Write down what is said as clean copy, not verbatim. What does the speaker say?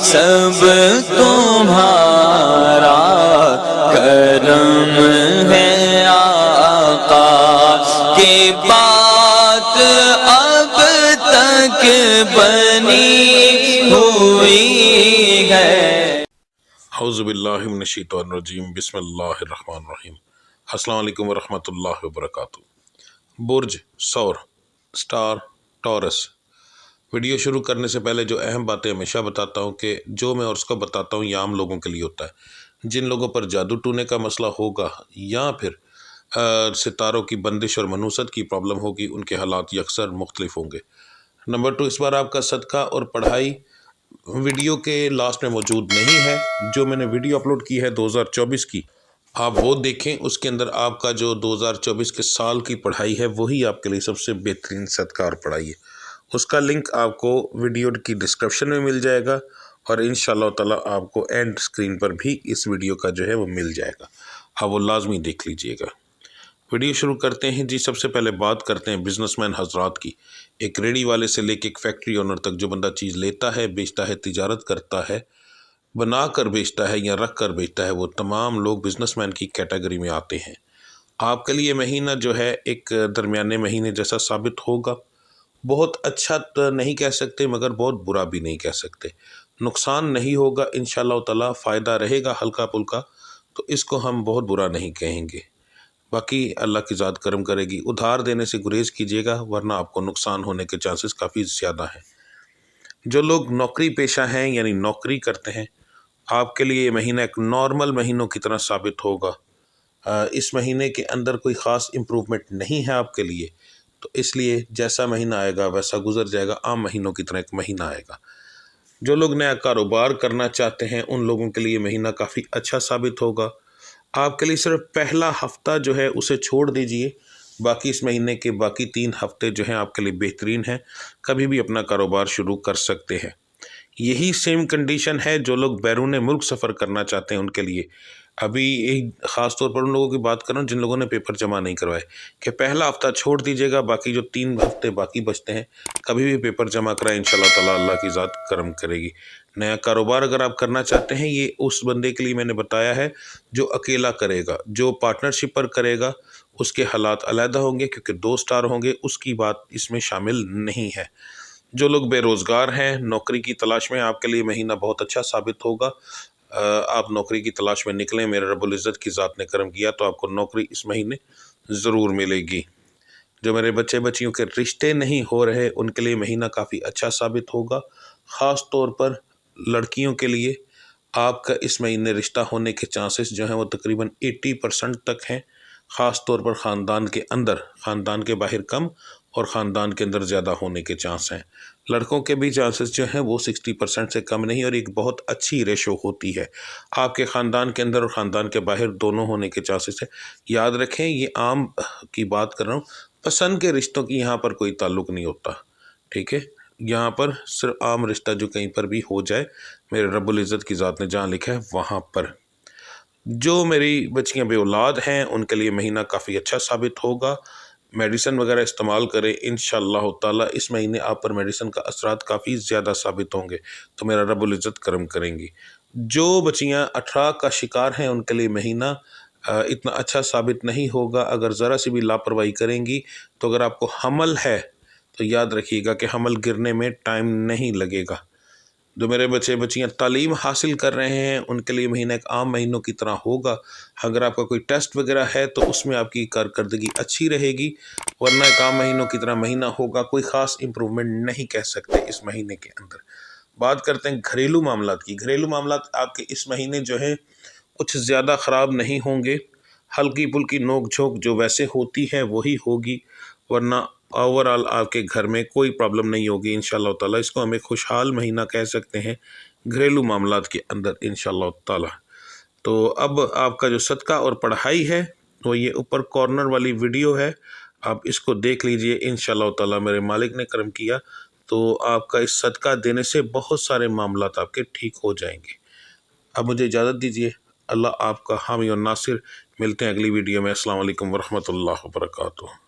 سب تمہارا کرم ہے آقا کی بات اب تک بنی ہوئی ہے۔ اعوذ باللہ من الشیطان الرجیم، بسم اللہ الرحمن الرحیم۔ السلام علیکم ورحمۃ اللہ وبرکاتہ۔ برج ثور، سٹار ٹورس۔ ویڈیو شروع کرنے سے پہلے جو اہم باتیں ہمیشہ بتاتا ہوں کہ جو میں اور اس کو بتاتا ہوں یہ عام لوگوں کے لیے ہوتا ہے۔ جن لوگوں پر جادو ٹونے کا مسئلہ ہوگا یا پھر ستاروں کی بندش اور منوست کی پرابلم ہوگی، ان کے حالات یکسر مختلف ہوں گے۔ نمبر 2، اس بار آپ کا صدقہ اور پڑھائی ویڈیو کے لاسٹ میں موجود نہیں ہے۔ جو میں نے ویڈیو اپلوڈ کی ہے 2024 کی، آپ وہ دیکھیں۔ اس کے اندر آپ کا جو 2024 کے سال کی پڑھائی ہے وہی آپ کے لیے سب سے بہترین صدقہ اور پڑھائی ہے۔ اس کا لنک آپ کو ویڈیو کی ڈسکرپشن میں مل جائے گا، اور انشاءاللہ تعالی آپ کو اینڈ اسکرین پر بھی اس ویڈیو کا جو ہے وہ مل جائے گا، آپ وہ لازمی دیکھ لیجئے گا۔ ویڈیو شروع کرتے ہیں جی۔ سب سے پہلے بات کرتے ہیں بزنس مین حضرات کی۔ ایک ریڑی والے سے لے کے ایک فیکٹری اونر تک جو بندہ چیز لیتا ہے، بیچتا ہے، تجارت کرتا ہے، بنا کر بیچتا ہے یا رکھ کر بیچتا ہے، وہ تمام لوگ بزنس مین کی کیٹیگری میں آتے ہیں۔ آپ کے لیے مہینہ جو ہے ایک درمیانے مہینے جیسا ثابت ہوگا۔ بہت اچھا تو نہیں کہہ سکتے مگر بہت برا بھی نہیں کہہ سکتے۔ نقصان نہیں ہوگا انشاءاللہ تعالی، فائدہ رہے گا ہلکا پھلکا، تو اس کو ہم بہت برا نہیں کہیں گے۔ باقی اللہ کی ذات کرم کرے گی۔ ادھار دینے سے گریز کیجیے گا ورنہ آپ کو نقصان ہونے کے چانسز کافی زیادہ ہیں۔ جو لوگ نوکری پیشہ ہیں یعنی نوکری کرتے ہیں، آپ کے لیے یہ مہینہ ایک نارمل مہینوں کی طرح ثابت ہوگا۔ اس مہینے کے اندر کوئی خاص امپروومنٹ نہیں ہے آپ کے لیے، تو اس لیے جیسا مہینہ آئے گا ویسا گزر جائے گا، عام مہینوں کی طرح ایک مہینہ آئے گا۔ جو لوگ نیا کاروبار کرنا چاہتے ہیں ان لوگوں کے لیے مہینہ کافی اچھا ثابت ہوگا۔ آپ کے لیے صرف پہلا ہفتہ جو ہے اسے چھوڑ دیجئے، باقی اس مہینے کے باقی 3 ہفتے جو ہیں آپ کے لیے بہترین ہیں، کبھی بھی اپنا کاروبار شروع کر سکتے ہیں۔ یہی سیم کنڈیشن ہے جو لوگ بیرون ملک سفر کرنا چاہتے ہیں ان کے لیے۔ ابھی خاص طور پر ان لوگوں کی بات کر رہا ہوں جن لوگوں نے پیپر جمع نہیں کروائے، کہ پہلا ہفتہ چھوڑ دیجیے گا، باقی جو 3 ہفتے باقی بچتے ہیں کبھی بھی پیپر جمع کرائیں، انشاءاللہ تعالی اللہ کی ذات کرم کرے گی۔ نیا کاروبار اگر آپ کرنا چاہتے ہیں، یہ اس بندے کے لیے میں نے بتایا ہے جو اکیلا کرے گا۔ جو پارٹنرشپ پر کرے گا اس کے حالات علیحدہ ہوں گے، کیونکہ 2 سٹار ہوں گے، اس کی بات اس میں شامل نہیں ہے۔ جو لوگ بے روزگار ہیں، نوکری کی تلاش میں، آپ کے لیے مہینہ بہت اچھا ثابت ہوگا۔ آپ نوکری کی تلاش میں نکلیں، میرے رب العزت کی ذات نے کرم کیا تو آپ کو نوکری اس مہینے ضرور ملے گی۔ جو میرے بچے بچیوں کے رشتے نہیں ہو رہے ان کے لیے مہینہ کافی اچھا ثابت ہوگا۔ خاص طور پر لڑکیوں کے لیے آپ کا اس مہینے رشتہ ہونے کے چانسز جو ہیں وہ تقریباً 80% تک ہیں۔ خاص طور پر خاندان کے اندر، خاندان کے باہر کم اور خاندان کے اندر زیادہ ہونے کے چانس ہیں۔ لڑکوں کے بھی چانسز جو ہیں وہ 60% سے کم نہیں، اور ایک بہت اچھی ریشو ہوتی ہے۔ آپ کے خاندان کے اندر اور خاندان کے باہر دونوں ہونے کے چانسز ہیں۔ یاد رکھیں یہ عام کی بات کر رہا ہوں، پسند کے رشتوں کی یہاں پر کوئی تعلق نہیں ہوتا، ٹھیک ہے؟ یہاں پر صرف عام رشتہ جو کہیں پر بھی ہو جائے، میرے رب العزت کی ذات نے جہاں لکھا ہے وہاں پر۔ جو میری بچیاں بے اولاد ہیں ان کے لیے مہینہ کافی اچھا ثابت ہوگا۔ میڈیسن وغیرہ استعمال کریں، انشاءاللہ تعالی اس مہینے آپ پر میڈیسن کا اثرات کافی زیادہ ثابت ہوں گے، تو میرا رب العزت کرم کریں گی۔ جو بچیاں 18 کا شکار ہیں ان کے لیے مہینہ اتنا اچھا ثابت نہیں ہوگا۔ اگر ذرا سی بھی لاپرواہی کریں گی تو اگر آپ کو حمل ہے تو یاد رکھیے گا کہ حمل گرنے میں ٹائم نہیں لگے گا۔ جو میرے بچے بچیاں تعلیم حاصل کر رہے ہیں ان کے لیے مہینہ ایک عام مہینوں کی طرح ہوگا۔ اگر آپ کا کوئی ٹیسٹ وغیرہ ہے تو اس میں آپ کی کارکردگی اچھی رہے گی، ورنہ ایک عام مہینوں کی طرح مہینہ ہوگا۔ کوئی خاص امپروومنٹ نہیں کہہ سکتے اس مہینے کے اندر۔ بات کرتے ہیں گھریلو معاملات کی۔ گھریلو معاملات آپ کے اس مہینے جو ہیں کچھ زیادہ خراب نہیں ہوں گے۔ ہلکی پھلکی نوک جھوک جو ویسے ہوتی ہے وہی ہوگی، ورنہ اوورآل آپ کے گھر میں کوئی پرابلم نہیں ہوگی انشاءاللہ تعالی۔ اس کو ہم ایک خوشحال مہینہ کہہ سکتے ہیں گھریلو معاملات کے اندر انشاءاللہ تعالی۔ تو اب آپ کا جو صدقہ اور پڑھائی ہے وہ یہ اوپر کارنر والی ویڈیو ہے، آپ اس کو دیکھ لیجئے انشاءاللہ تعالی۔ میرے مالک نے کرم کیا تو آپ کا اس صدقہ دینے سے بہت سارے معاملات آپ کے ٹھیک ہو جائیں گے۔ اب مجھے اجازت دیجئے، اللہ آپ کا حامی اور ناصر۔ ملتے ہیں اگلی ویڈیو میں۔ السلام علیکم ورحمۃ اللہ وبرکاتہ۔